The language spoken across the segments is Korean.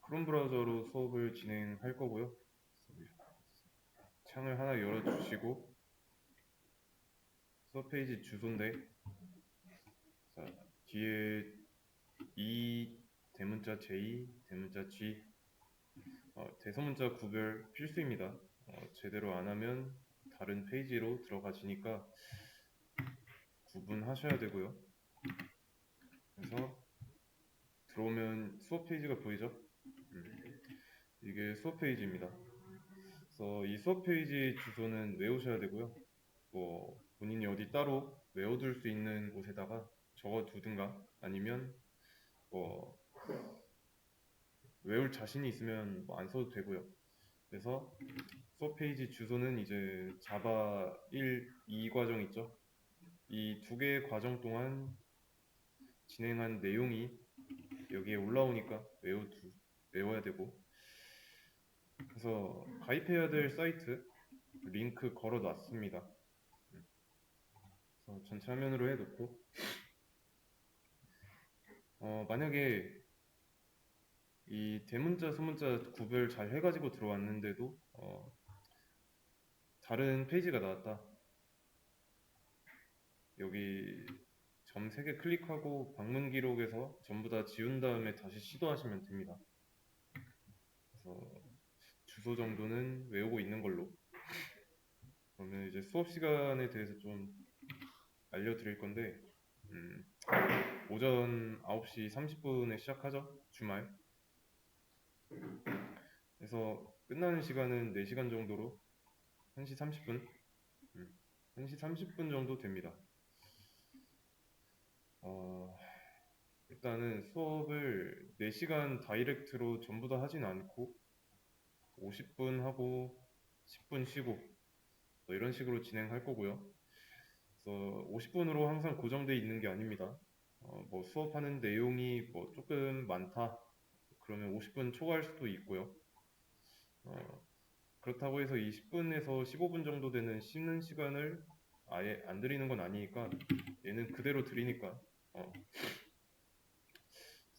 크롬 브라우저로 수업을 진행할 거고요. 창을 하나 열어주시고 수업 페이지 주소인데, 자, 뒤에 E 대문자 J 대문자 G, 대소문자 구별 필수입니다. 제대로 안 하면 다른 페이지로 들어가시니까 구분하셔야 되고요. 그래서 들어오면 수업 페이지가 보이죠? 이게 수업 페이지입니다. 그래서 이 수업 페이지 주소는 외우셔야 되고요. 뭐 본인이 어디 따로 외워둘 수 있는 곳에다가 적어두든가, 아니면 뭐 외울 자신이 있으면 뭐 안 써도 되고요. 그래서 수업 페이지 주소는 이제 자바 1, 2 과정 있죠? 이 두 개의 과정 동안 진행한 내용이 여기에 올라오니까 외워야 되고, 그래서 가입해야 될 사이트 링크 걸어 놨습니다. 그래서 전체 화면으로 해놓고, 만약에 이 대문자 소문자 구별 잘 해가지고 들어왔는데도 다른 페이지가 나왔다. 여기 점 3개 클릭하고 방문 기록에서 전부 다 지운 다음에 다시 시도하시면 됩니다. 그래서 주소 정도는 외우고 있는 걸로. 그러면 이제 수업 시간에 대해서 좀 알려드릴 건데, 오전 9시 30분에 시작하죠, 주말. 그래서 끝나는 시간은 4시간 정도로 1시 30분, 1시 30분 정도 됩니다. 일단은 수업을 4시간 다이렉트로 전부 다 하진 않고 50분 하고 10분 쉬고 뭐 이런 식으로 진행할 거고요. 그래서 50분으로 항상 고정되어 있는 게 아닙니다. 뭐 수업하는 내용이 뭐 조금 많다 그러면 50분 초과할 수도 있고요. 그렇다고 해서 이 10분에서 15분 정도 되는 쉬는 시간을 아예 안 드리는 건 아니니까 얘는 그대로 드리니까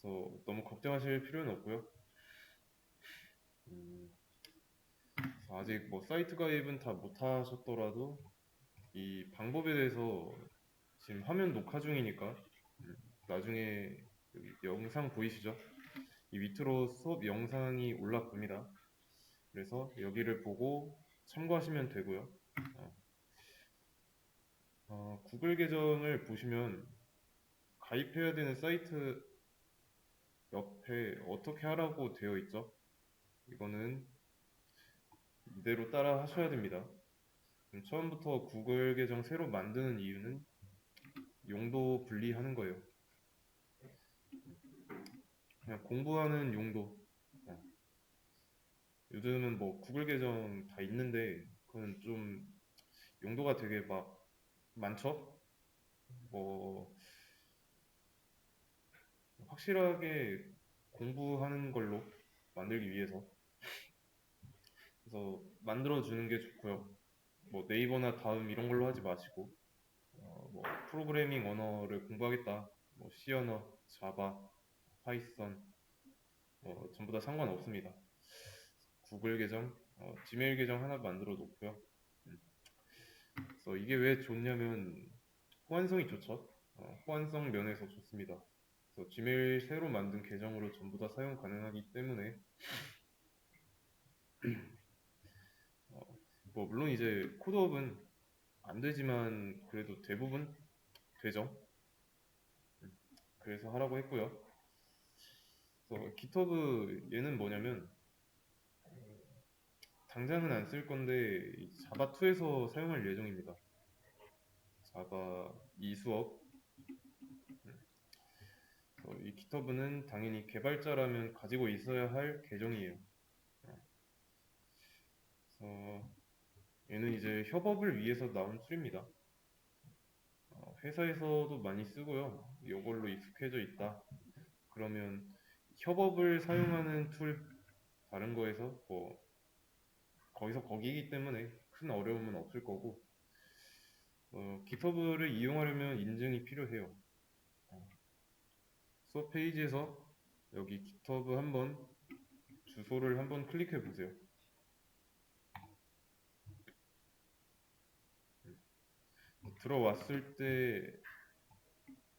그래서 너무 걱정하실 필요는 없고요. 아직 뭐 사이트 가입은 다 못하셨더라도 이 방법에 대해서 지금 화면 녹화 중이니까 나중에 여기 영상 보이시죠? 이 밑으로 수업 영상이 올라갑니다. 그래서 여기를 보고 참고하시면 되고요. 구글 계정을 보시면 가입해야 되는 사이트 옆에 어떻게 하라고 되어 있죠? 이거는 이대로 따라 하셔야 됩니다. 그럼 처음부터 구글 계정 새로 만드는 이유는 용도 분리하는 거예요. 그냥 공부하는 용도. 요즘은 뭐 구글 계정 다 있는데 그건 좀 용도가 되게 막 많죠? 뭐 확실하게 공부하는 걸로 만들기 위해서. 그래서 만들어주는 게 좋고요. 뭐 네이버나 다음 이런 걸로 하지 마시고, 뭐 프로그래밍 언어를 공부하겠다, 뭐 C 언어, 자바, 파이썬, 전부 다 상관없습니다. 구글 계정, 지메일 계정 하나 만들어 놓고요. 그래서 이게 왜 좋냐면 호환성이 좋죠. 호환성 면에서 좋습니다. 그래서 지메일 새로 만든 계정으로 전부 다 사용 가능하기 때문에 뭐 물론 이제 코드업은 안 되지만 그래도 대부분 되죠. 그래서 하라고 했고요. 그래서 GitHub 얘는 뭐냐면 당장은 안 쓸 건데 자바2에서 사용할 예정입니다. 자바 2 수업. 이 GitHub는 당연히 개발자라면 가지고 있어야 할 계정이에요. 그래서 얘는 이제 협업을 위해서 나온 툴입니다. 회사에서도 많이 쓰고요. 이걸로 익숙해져 있다. 그러면 협업을 사용하는 툴 다른 거에서 뭐 거기서 거기이기 때문에 큰 어려움은 없을 거고, GitHub를 이용하려면 인증이 필요해요. 수업 페이지에서 여기 GitHub 한번 주소를 한번 클릭해 보세요. 들어왔을 때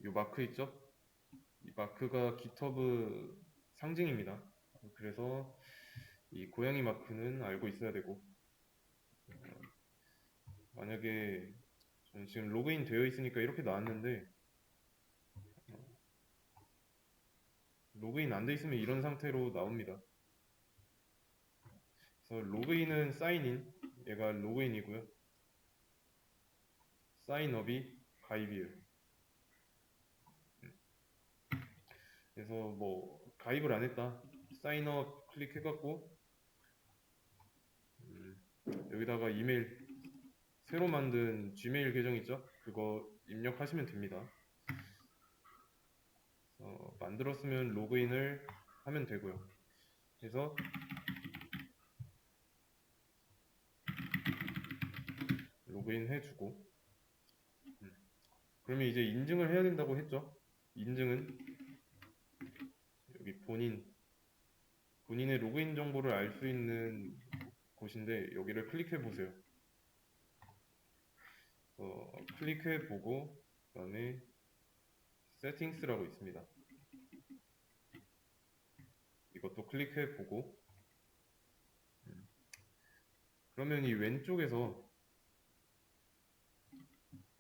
이 마크 있죠? 이 마크가 GitHub 상징입니다. 그래서 이 고양이 마크는 알고 있어야 되고, 만약에 저는 지금 로그인 되어 있으니까 이렇게 나왔는데, 로그인 안 돼 있으면 이런 상태로 나옵니다. 그래서 로그인은 사인인, 얘가 로그인이고요. 사인업이 가입이에요. 그래서 뭐 가입을 안 했다, 사인업 클릭해갖고 여기다가 이메일, 새로 만든 지메일 계정 있죠? 그거 입력하시면 됩니다. 만들었으면 로그인을 하면 되고요. 그래서 로그인 해주고, 그러면 이제 인증을 해야 된다고 했죠? 인증은 여기 본인의 로그인 정보를 알 수 있는 곳인데, 여기를 클릭해 보세요. 클릭해 보고 그 다음에 세팅스라고 있습니다. 이것도 클릭해 보고, 그러면 이 왼쪽에서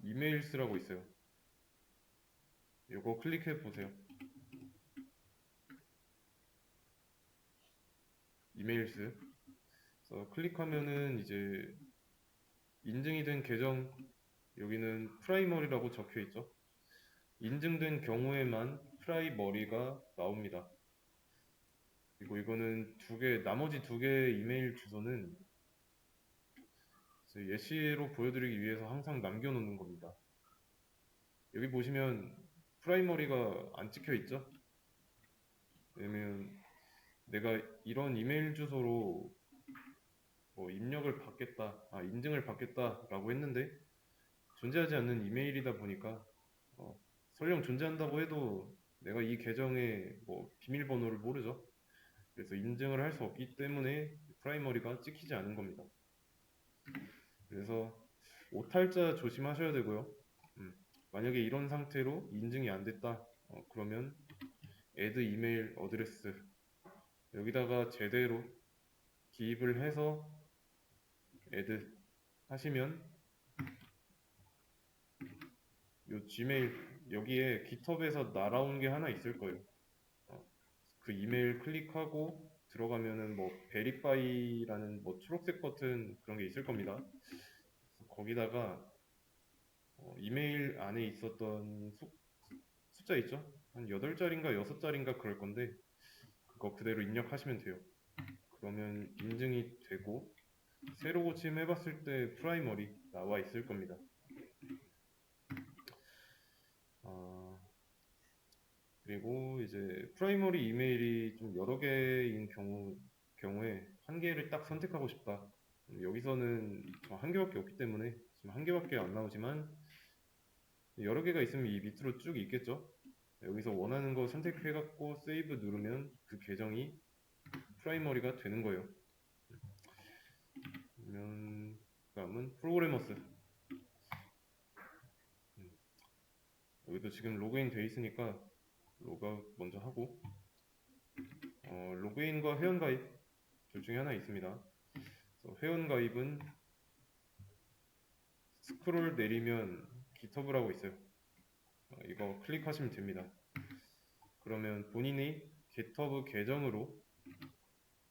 이메일스라고 있어요. 이거 클릭해 보세요. 이메일스. 클릭하면은 이제 인증이 된 계정, 여기는 프라이머리라고 적혀 있죠. 인증된 경우에만 프라이머리가 나옵니다. 그리고 이거는 나머지 두 개의 이메일 주소는 예시로 보여드리기 위해서 항상 남겨놓는 겁니다. 여기 보시면 프라이머리가 안 찍혀 있죠? 왜냐면 내가 이런 이메일 주소로 뭐 입력을 받겠다, 인증을 받겠다라고 했는데 존재하지 않는 이메일이다 보니까 설령 존재한다고 해도 내가 이 계정의 뭐 비밀번호를 모르죠. 그래서 인증을 할 수 없기 때문에 프라이머리가 찍히지 않은 겁니다. 그래서 오탈자 조심하셔야 되고요. 만약에 이런 상태로 인증이 안 됐다, 그러면 add 이메일 어드레스 여기다가 제대로 기입을 해서 add 하시면 요 지메일, 여기에 GitHub에서 날아온 게 하나 있을 거예요. 그 이메일 클릭하고 들어가면은 뭐 베리파이라는 뭐 초록색 버튼 그런 게 있을 겁니다. 거기다가 이메일 안에 있었던 숫자 있죠? 한 8자리인가 6자리인가 그럴 건데 그거 그대로 입력하시면 돼요. 그러면 인증이 되고 새로 고침해봤을 때 프라이머리 나와 있을 겁니다. 그리고 이제 프라이머리 이메일이 좀 여러 개인 경우에 한 개를 딱 선택하고 싶다. 여기서는 한 개밖에 없기 때문에 지금 한 개밖에 안 나오지만 여러 개가 있으면 이 밑으로 쭉 있겠죠. 여기서 원하는 거 선택해갖고 세이브 누르면 그 계정이 프라이머리가 되는 거예요. 그러면 다음은 프로그래머스. 여기도 지금 로그인 돼 있으니까 로그아웃 먼저 하고, 로그인과 회원가입 둘 중에 하나 있습니다. 회원가입은 스크롤 내리면 GitHub라고 있어요. 이거 클릭하시면 됩니다. 그러면 본인의 GitHub 계정으로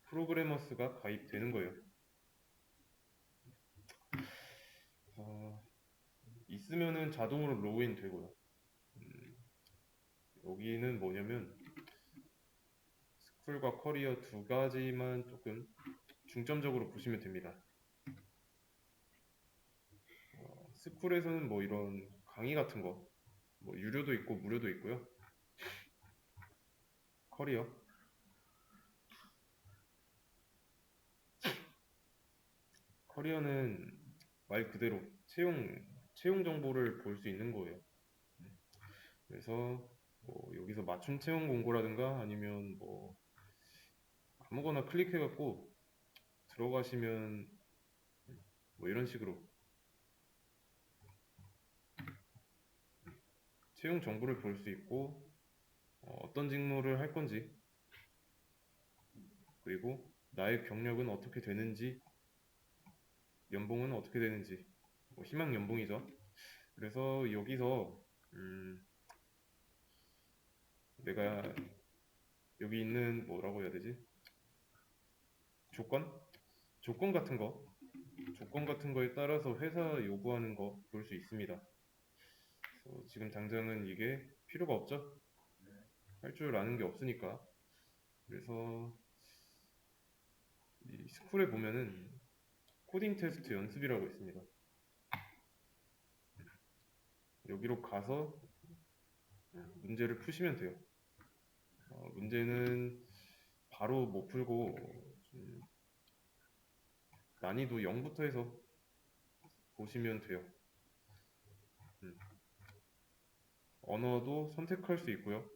프로그래머스가 가입되는 거예요. 있으면은 자동으로 로그인 되고요. 여기는 뭐냐면 스쿨과 커리어 두 가지만 조금 중점적으로 보시면 됩니다. 스쿨에서는 뭐 이런 강의 같은 거, 뭐 유료도 있고 무료도 있고요. 커리어는 말 그대로 채용 정보를 볼 수 있는 거예요. 그래서 뭐 여기서 맞춤 채용 공고라든가 아니면 뭐 아무거나 클릭해갖고 들어가시면 뭐 이런 식으로 채용 정보를 볼 수 있고 어떤 직무를 할 건지 그리고 나의 경력은 어떻게 되는지 연봉은 어떻게 되는지 뭐 희망 연봉이죠. 그래서 여기서 내가 여기 있는 뭐라고 해야 되지? 조건? 조건 같은 거에 따라서 회사 요구하는 거 볼 수 있습니다. 그래서 지금 당장은 이게 필요가 없죠? 할 줄 아는 게 없으니까. 그래서 이 스쿨에 보면은 코딩 테스트 연습이라고 있습니다. 여기로 가서 문제를 푸시면 돼요. 문제는 바로 못 풀고 좀 난이도 0부터 해서 보시면 돼요. 언어도 선택할 수 있고요.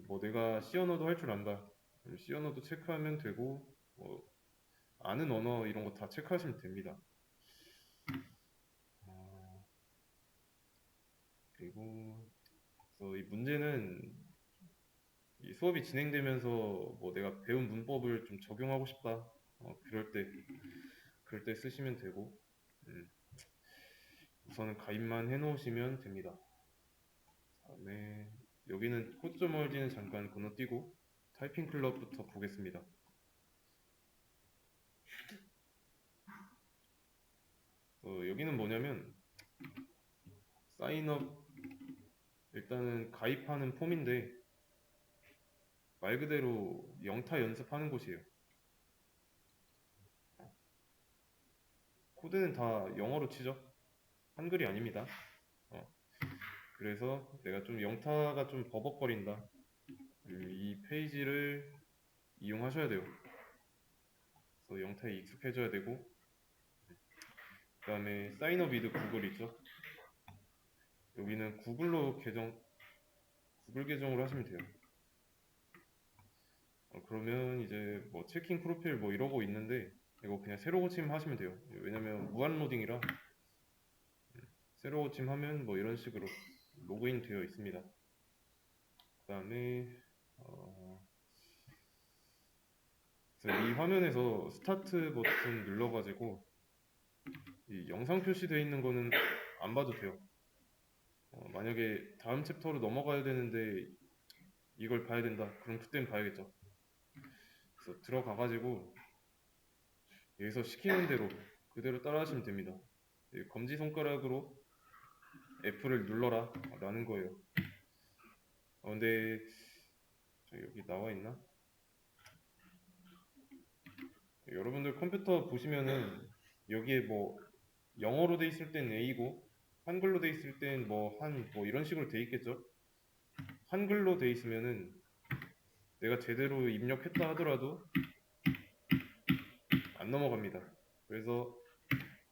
뭐 내가 C 언어도 할 줄 안다. 그럼 C 언어도 체크하면 되고 뭐 아는 언어 이런 거 다 체크하시면 됩니다. 그리고 그래서 이 문제는 이 수업이 진행되면서 뭐 내가 배운 문법을 좀 적용하고 싶다. 그럴 때 쓰시면 되고 음, 우선은 가입만 해놓으시면 됩니다. 다음에 여기는 코드 점 얼지는 잠깐 건너뛰고 타이핑 클럽부터 보겠습니다. 여기는 뭐냐면 사인업 일단은 가입하는 폼인데 말 그대로 영타 연습하는 곳이에요. 코드는 다 영어로 치죠. 한글이 아닙니다. 어, 그래서 내가 좀 영타가 좀 버벅거린다. 이 페이지를 이용하셔야 돼요. 그래서 영타에 익숙해져야 되고 그 다음에 사인업 위드 구글 있죠. 여기는 구글 계정으로 하시면 돼요. 그러면 이제 뭐 체킹 프로필 뭐 이러고 있는데 이거 그냥 새로 고침 하시면 돼요. 왜냐면 무한 로딩이라 새로 고침하면 뭐 이런 식으로 로그인 되어 있습니다. 그 다음에 이 화면에서 스타트 버튼 눌러가지고 이 영상 표시되어 있는 거는 안 봐도 돼요. 만약에 다음 챕터로 넘어가야 되는데 이걸 봐야 된다. 그럼 그땐 봐야겠죠. 그래서 들어가가지고 여기서 시키는 대로 그대로 따라 하시면 됩니다. 검지손가락으로 F를 눌러라 라는 거예요. 근데 여기 나와 있나? 여러분들 컴퓨터 보시면은 여기에 뭐 영어로 돼 있을 땐 A고 한글로 돼 있을 땐 뭐 이런 식으로 돼 있겠죠? 한글로 돼 있으면은 내가 제대로 입력했다 하더라도 안 넘어갑니다. 그래서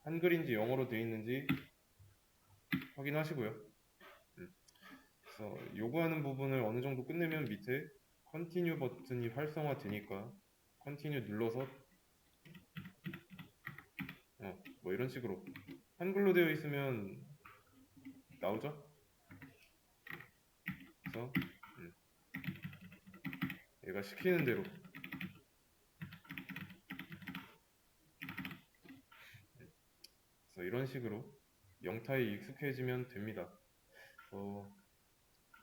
한글인지 영어로 돼 있는지 확인하시고요. 그래서 요구하는 부분을 어느 정도 끝내면 밑에 컨티뉴 버튼이 활성화되니까 컨티뉴 눌러서 뭐 이런 식으로 한글로 되어 있으면 나오죠? 그래서 얘가 시키는 대로 그래서 이런 식으로 영타에 익숙해지면 됩니다.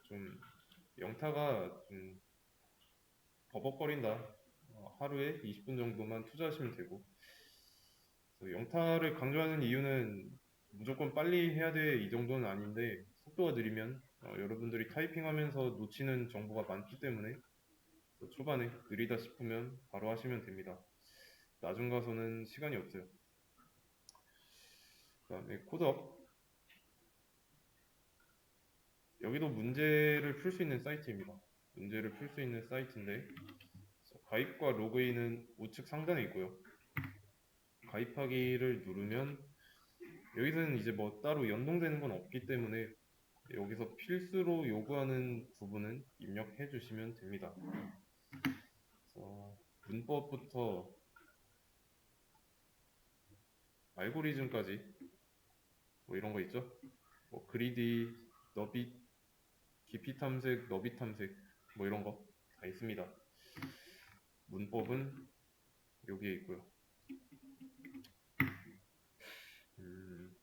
좀 영타가 좀 버벅거린다. 하루에 20분 정도만 투자하시면 되고 그래서 영타를 강조하는 이유는 무조건 빨리 해야 돼 이 정도는 아닌데 속도가 느리면 여러분들이 타이핑하면서 놓치는 정보가 많기 때문에 초반에 느리다 싶으면 바로 하시면 됩니다. 나중 가서는 시간이 없어요. 그 다음에 코드업 여기도 문제를 풀 수 있는 사이트입니다. 문제를 풀 수 있는 사이트인데 가입과 로그인은 우측 상단에 있고요. 가입하기를 누르면 여기서는 이제 뭐 따로 연동되는 건 없기 때문에 여기서 필수로 요구하는 부분은 입력해 주시면 됩니다. 그래서 문법부터 알고리즘까지 뭐 이런 거 있죠? 뭐 그리디, 너빗, 깊이 탐색, 너빗 탐색 뭐 이런 거 다 있습니다. 문법은 여기에 있고요. 음,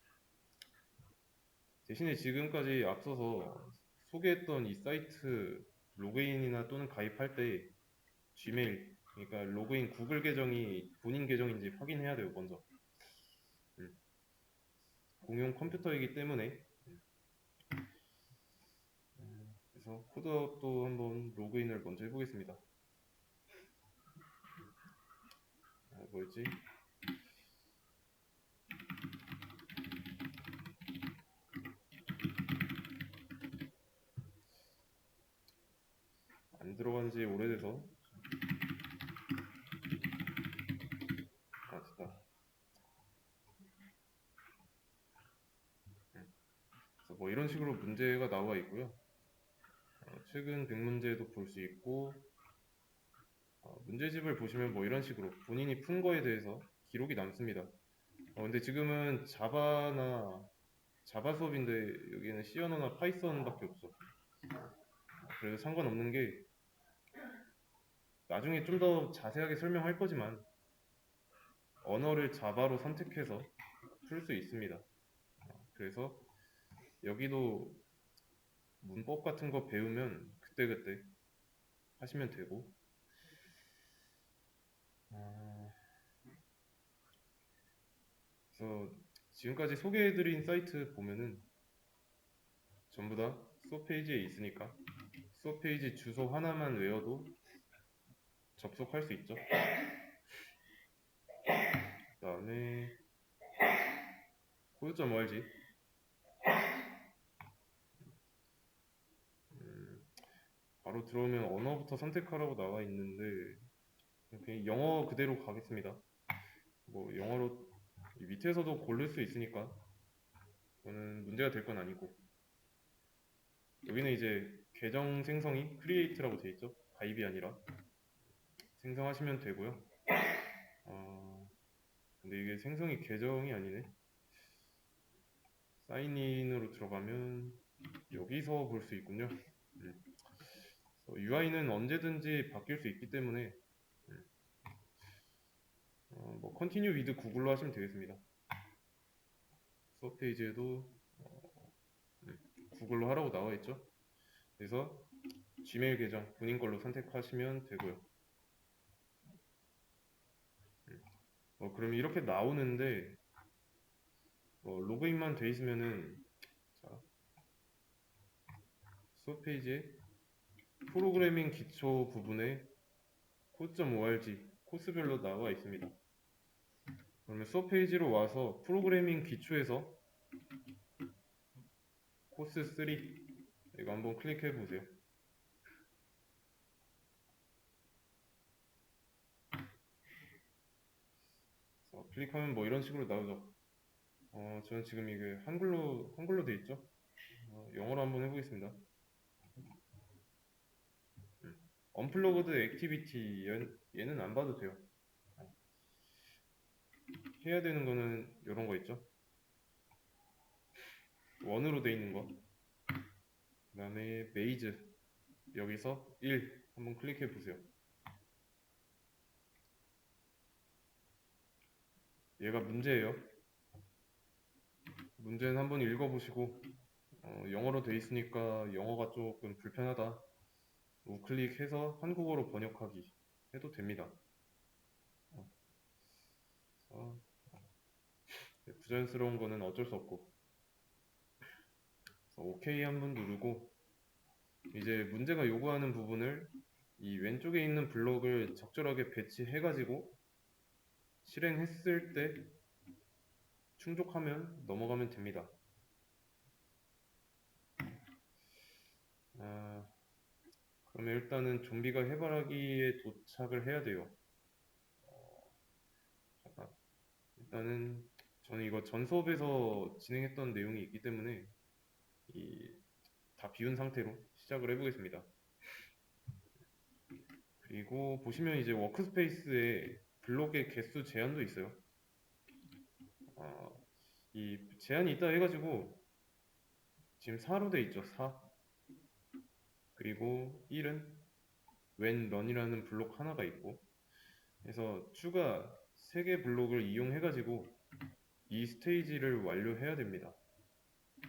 대신에 지금까지 앞서서 소개했던 이 사이트 로그인이나 또는 가입할 때 지메일, 그러니까 로그인 구글 계정이 본인 계정인지 확인해야 돼요, 먼저. 음, 공용 컴퓨터이기 때문에. 그래서 코드업도 한번 로그인을 먼저 해보겠습니다. 뭐였지? 안 들어간 지 오래돼서. 됐다. 그래서 뭐 이런 식으로 문제가 나와 있고요. 최근 100문제도 볼 수 있고, 문제집을 보시면 뭐 이런 식으로 본인이 푼 거에 대해서 기록이 남습니다. 근데 지금은 자바 수업인데 여기는 C 언어나 파이썬밖에 없어. 그래서 상관없는 게 나중에 좀 더 자세하게 설명할 거지만 언어를 자바로 선택해서 풀 수 있습니다. 그래서 여기도 문법 같은 거 배우면 그때그때 하시면 되고, 어, 그래서 지금까지 소개해드린 사이트 보면은 전부 다 수업 페이지에 있으니까 수업 페이지 주소 하나만 외워도 접속할 수 있죠. 그 다음에 코드.org, 바로 들어오면 언어부터 선택하라고 나와 있는데 그냥 영어 그대로 가겠습니다. 뭐 영어로 이 밑에서도 고를 수 있으니까 그거는 문제가 될 건 아니고, 여기는 이제 계정 생성이 create라고 되어 있죠. 가입이 아니라 생성하시면 되고요. 근데 이게 생성이 계정이 아니네. 사인인으로 들어가면 여기서 볼 수 있군요. UI는 언제든지 바뀔 수 있기 때문에 뭐 continue with 구글로 하시면 되겠습니다. 수업 페이지에도 구글로 하라고 나와 있죠. 그래서 지메일 계정 본인 걸로 선택하시면 되고요. 그럼 이렇게 나오는데 로그인만 돼 있으면은 자, 수업 페이지에 프로그래밍 기초 부분에 코드.org 코스별로 나와 있습니다. 그러면 수업 페이지로 와서 프로그래밍 기초에서 코스 3 이거 한번 클릭해 보세요. 클릭하면 뭐 이런 식으로 나오죠. 저는 지금 이게 한글로 돼 있죠. 영어로 한번 해보겠습니다. 언플러그드 액티비티 얘는 안 봐도 돼요. 해야 되는 거는 이런 거 있죠. 원으로 돼 있는 거. 그 다음에 메이즈 여기서 1 한번 클릭해 보세요. 얘가 문제예요. 문제는 한번 읽어보시고 영어로 돼 있으니까 영어가 조금 불편하다. 우클릭해서 한국어로 번역하기 해도 됩니다. 부자연스러운 거는 어쩔 수 없고 OK 한번 누르고 이제 문제가 요구하는 부분을 이 왼쪽에 있는 블럭을 적절하게 배치해가지고 실행했을 때 충족하면 넘어가면 됩니다. 그러면 일단은 좀비가 해바라기에 도착을 해야 돼요. 잠깐. 일단은 저는 이거 전 수업에서 진행했던 내용이 있기 때문에 다 비운 상태로 시작을 해보겠습니다. 그리고 보시면 이제 워크스페이스에 블록의 개수 제한도 있어요. 이 제한이 있다 해가지고 지금 4로 돼 있죠. 4. 그리고 1은 when run이라는 블록 하나가 있고, 그래서 추가 3개 블록을 이용해가지고 이 스테이지를 완료해야 됩니다.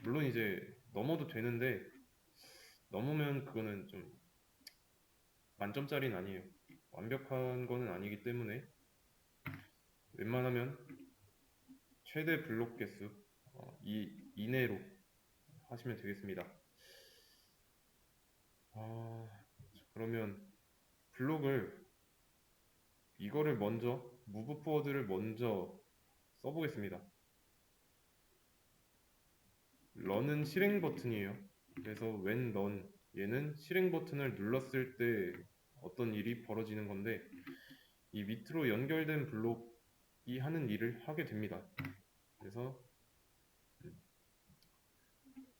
물론 이제 넘어도 되는데 넘으면 그거는 좀 만점짜리는 아니에요. 완벽한 거는 아니기 때문에 웬만하면 최대 블록 개수 이 이내로 하시면 되겠습니다. 그러면 블록을 이거를 먼저 move forward를 먼저 써보겠습니다. run은 실행 버튼이에요. 그래서 when run 얘는 실행 버튼을 눌렀을 때 어떤 일이 벌어지는 건데 이 밑으로 연결된 블록이 하는 일을 하게 됩니다. 그래서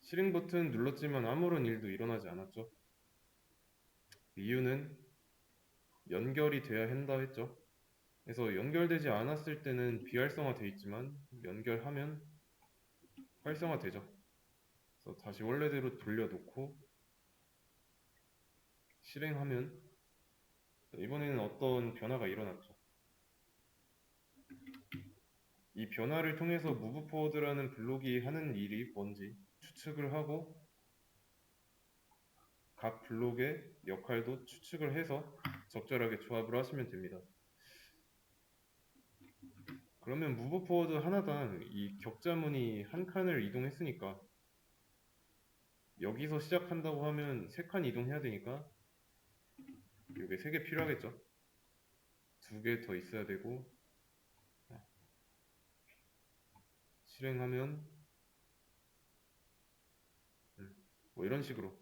실행 버튼 눌렀지만 아무런 일도 일어나지 않았죠. 이유는 연결이 돼야 한다 했죠. 그래서 연결되지 않았을 때는 비활성화 돼 있지만 연결하면 활성화 되죠. 그래서 다시 원래대로 돌려놓고 실행하면 이번에는 어떤 변화가 일어났죠. 이 변화를 통해서 move forward라는 블록이 하는 일이 뭔지 추측을 하고 각 블록의 역할도 추측을 해서 적절하게 조합을 하시면 됩니다. 그러면 move forward 하나당 이 격자문이 한 칸을 이동했으니까 여기서 시작한다고 하면 3칸 이동해야 되니까 이게 3개 필요하겠죠. 2개 더 있어야 되고 실행하면 뭐 이런 식으로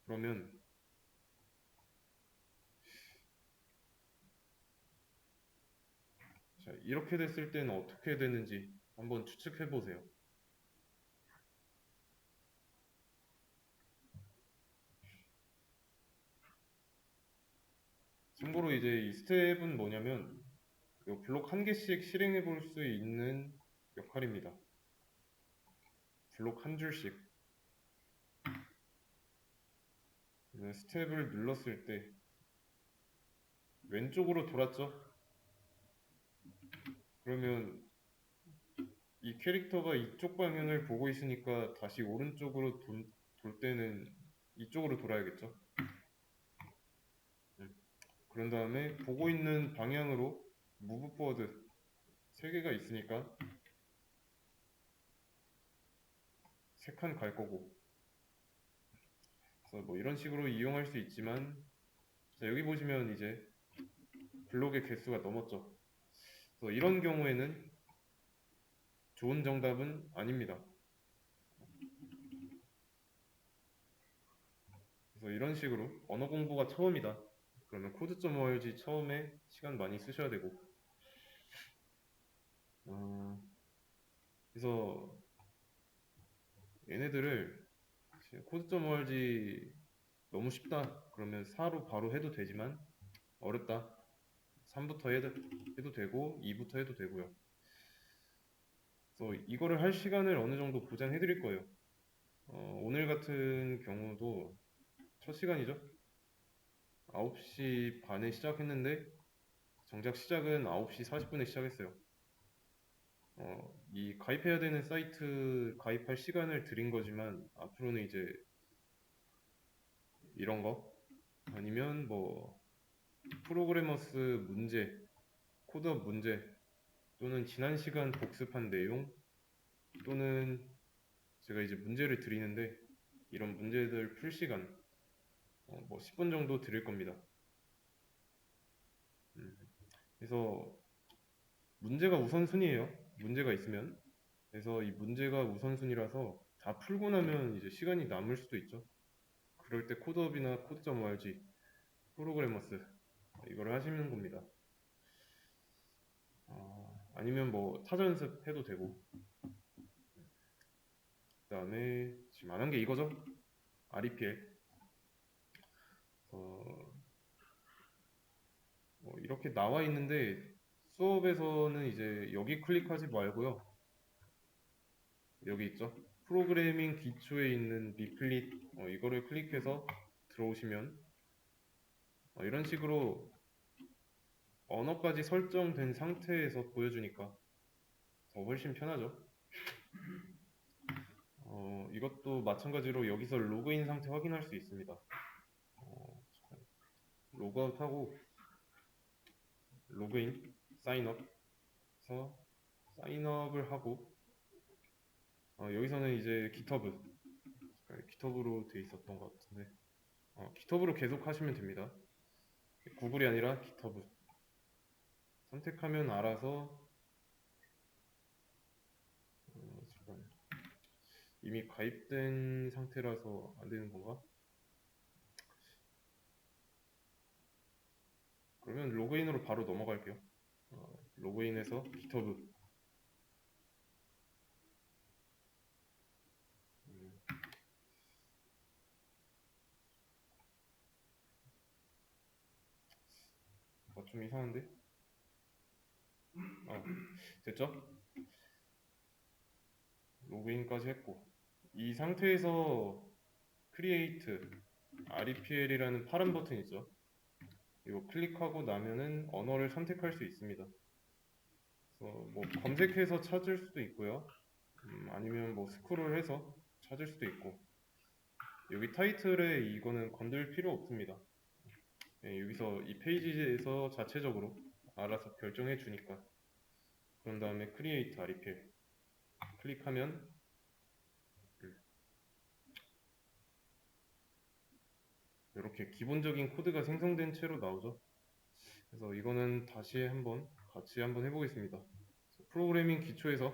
그러면 자, 이렇게 됐을 때는 어떻게 되는지 한번 추측해 보세요. 참고로 이제 이 스텝은 뭐냐면 이 블록 한 개씩 실행해 볼 수 있는 역할입니다. 블록 한 줄씩 스텝을 눌렀을 때 왼쪽으로 돌았죠? 그러면 이 캐릭터가 이쪽 방향을 보고 있으니까 다시 오른쪽으로 돌 때는 이쪽으로 돌아야겠죠? 그런 다음에 보고 있는 방향으로 move forward 3개가 있으니까 3칸 갈 거고 그래서 뭐 이런 식으로 이용할 수 있지만 자, 여기 보시면 이제 블록의 개수가 넘었죠. 그래서 이런 경우에는 좋은 정답은 아닙니다. 그래서 이런 식으로 언어 공부가 처음이다. 그러면 코드.org 처음에 시간 많이 쓰셔야 되고 그래서 얘네들을 코드.org 너무 쉽다. 그러면 4로 바로 해도 되지만 어렵다. 3부터 해도 되고 2부터 해도 되고요. 그래서 이거를 할 시간을 어느 정도 보장해 드릴 거예요. 오늘 같은 경우도 첫 시간이죠. 9시 반에 시작했는데 정작 시작은 9시 40분에 시작했어요. 이 가입해야 되는 사이트 가입할 시간을 드린 거지만 앞으로는 이제 이런 거 아니면 뭐 프로그래머스 문제, 코드업 문제 또는 지난 시간 복습한 내용 또는 제가 이제 문제를 드리는데 이런 문제들 풀 시간 뭐 10분 정도 드릴 겁니다. 그래서 문제가 우선순위예요. 문제가 있으면. 그래서 이 문제가 우선순위라서 다 풀고 나면 이제 시간이 남을 수도 있죠. 그럴 때 코드업이나 코드.org, 프로그래머스 이거를 하시는 겁니다. 아니면 뭐 타전습 해도 되고 그 다음에 지금 안 한 게 이거죠? REPL. 이렇게 나와 있는데 수업에서는 이제 여기 클릭하지 말고요. 여기 있죠? 프로그래밍 기초에 있는 리플릿 이거를 클릭해서 들어오시면 이런 식으로 언어까지 설정된 상태에서 보여주니까 더 훨씬 편하죠. 이것도 마찬가지로 여기서 로그인 상태 확인할 수 있습니다. 로그아웃하고 로그인, 사인업 해서 사인업을 하고 여기서는 이제 깃허브로 돼 있었던 것 같은데 깃허브로 계속 하시면 됩니다. 구글이 아니라 깃허브 선택하면 알아서 잠깐 이미 가입된 상태라서 안 되는 건가? 그러면 로그인으로 바로 넘어갈게요. 로그인해서 깃허브 좀 이상한데? 됐죠? 로그인까지 했고 이 상태에서 Create REPL이라는 파란 버튼 있죠? 이거 클릭하고 나면은 언어를 선택할 수 있습니다. 그래서 뭐 검색해서 찾을 수도 있고요. 아니면 뭐 스크롤해서 찾을 수도 있고 여기 타이틀에 이거는 건들 필요 없습니다. 여기서 이 페이지에서 자체적으로 알아서 결정해 주니까 그런 다음에 Create REPL 클릭하면 이렇게 기본적인 코드가 생성된 채로 나오죠. 그래서 이거는 다시 같이 한번 해보겠습니다. 프로그래밍 기초에서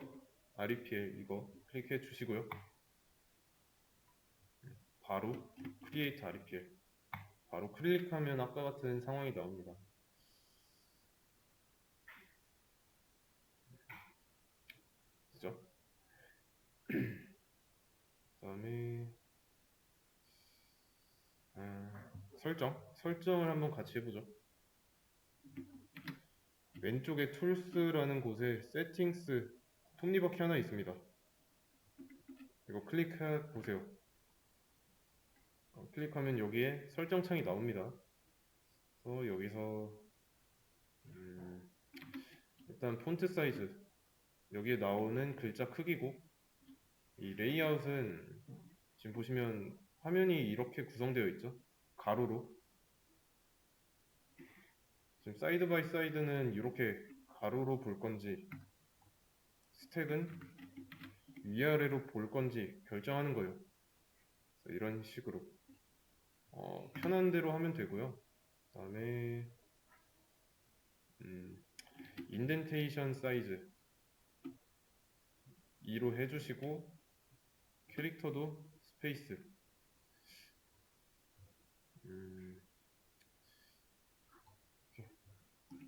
REPL 이거 클릭해 주시고요. 바로 Create REPL 바로 클릭하면 아까 같은 상황이 나옵니다. 그죠? 그다음에 설정을 한번 같이 해보죠. 왼쪽에 툴스라는 곳에 세팅스 톱니바퀴 하나 있습니다. 이거 클릭해 보세요. 클릭하면 여기에 설정 창이 나옵니다. 그래서 여기서 일단 폰트 사이즈 여기에 나오는 글자 크기고 이 레이아웃은 지금 보시면 화면이 이렇게 구성되어 있죠. 가로로 지금 사이드 바이 사이드는 이렇게 가로로 볼 건지 스택은 위아래로 볼 건지 결정하는 거예요. 이런 식으로 편한 대로 하면 되고요. 그 다음에 인덴테이션 사이즈 2로 해주시고 캐릭터도 스페이스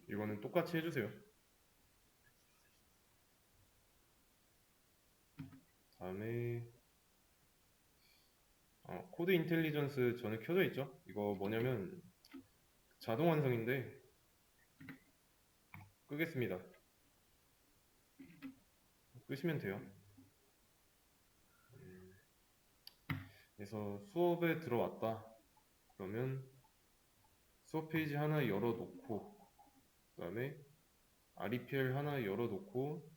이거는 똑같이 해주세요. 다음에 코드 인텔리전스 저는 켜져 있죠. 이거 뭐냐면 자동 완성인데 끄겠습니다. 끄시면 돼요. 그래서 수업에 들어왔다. 그러면 수업 페이지 하나 열어놓고 그 다음에 REPL 하나 열어놓고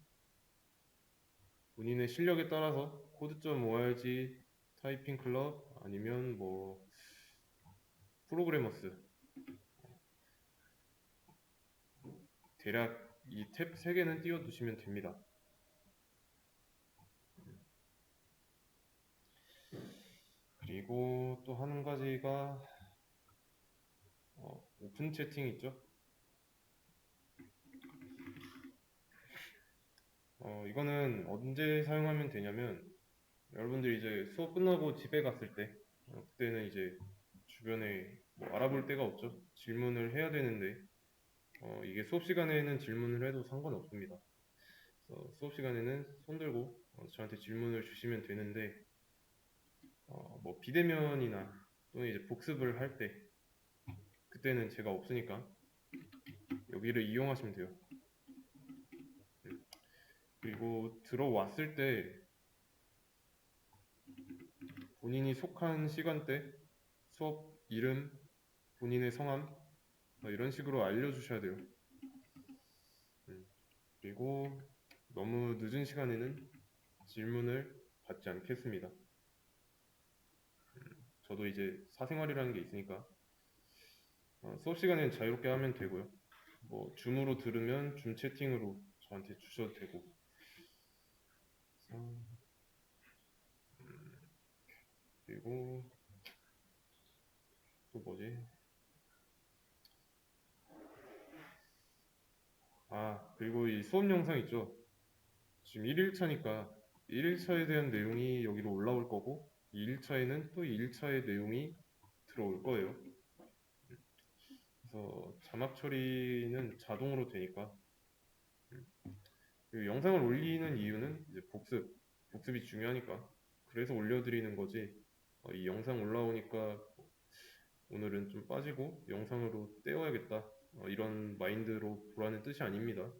본인의 실력에 따라서 code.org 타이핑 클럽 아니면 뭐 프로그래머스 대략 이 탭 3개는 띄워두시면 됩니다. 그리고 또 한 가지가 오픈 채팅 있죠? 이거는 언제 사용하면 되냐면 여러분들이 이제 수업 끝나고 집에 갔을 때 그때는 이제 주변에 뭐 알아볼 데가 없죠. 질문을 해야 되는데 이게 수업 시간에는 질문을 해도 상관없습니다. 그래서 수업 시간에는 손 들고 저한테 질문을 주시면 되는데 뭐 비대면이나 또는 이제 복습을 할 때, 그때는 제가 없으니까 여기를 이용하시면 돼요. 그리고 들어왔을 때 본인이 속한 시간대, 수업 이름, 본인의 성함, 이런 식으로 알려주셔야 돼요. 그리고 너무 늦은 시간에는 질문을 받지 않겠습니다. 저도 이제 사생활이라는 게 있으니까 수업 시간에는 자유롭게 하면 되고요. 뭐 줌으로 들으면 줌 채팅으로 저한테 주셔도 되고. 어, 그리고 또 뭐지? 그리고 이 수업 영상 있죠? 지금 1일차니까 1일차에 대한 내용이 여기로 올라올 거고 2일차에는 또 2일차의 내용이 들어올 거예요. 그래서 자막 처리는 자동으로 되니까. 그리고 영상을 올리는 이유는 이제 복습이 중요하니까. 그래서 올려드리는 거지. 이 영상 올라오니까 오늘은 좀 빠지고 영상으로 떼어야겠다. 이런 마인드로 보라는 뜻이 아닙니다.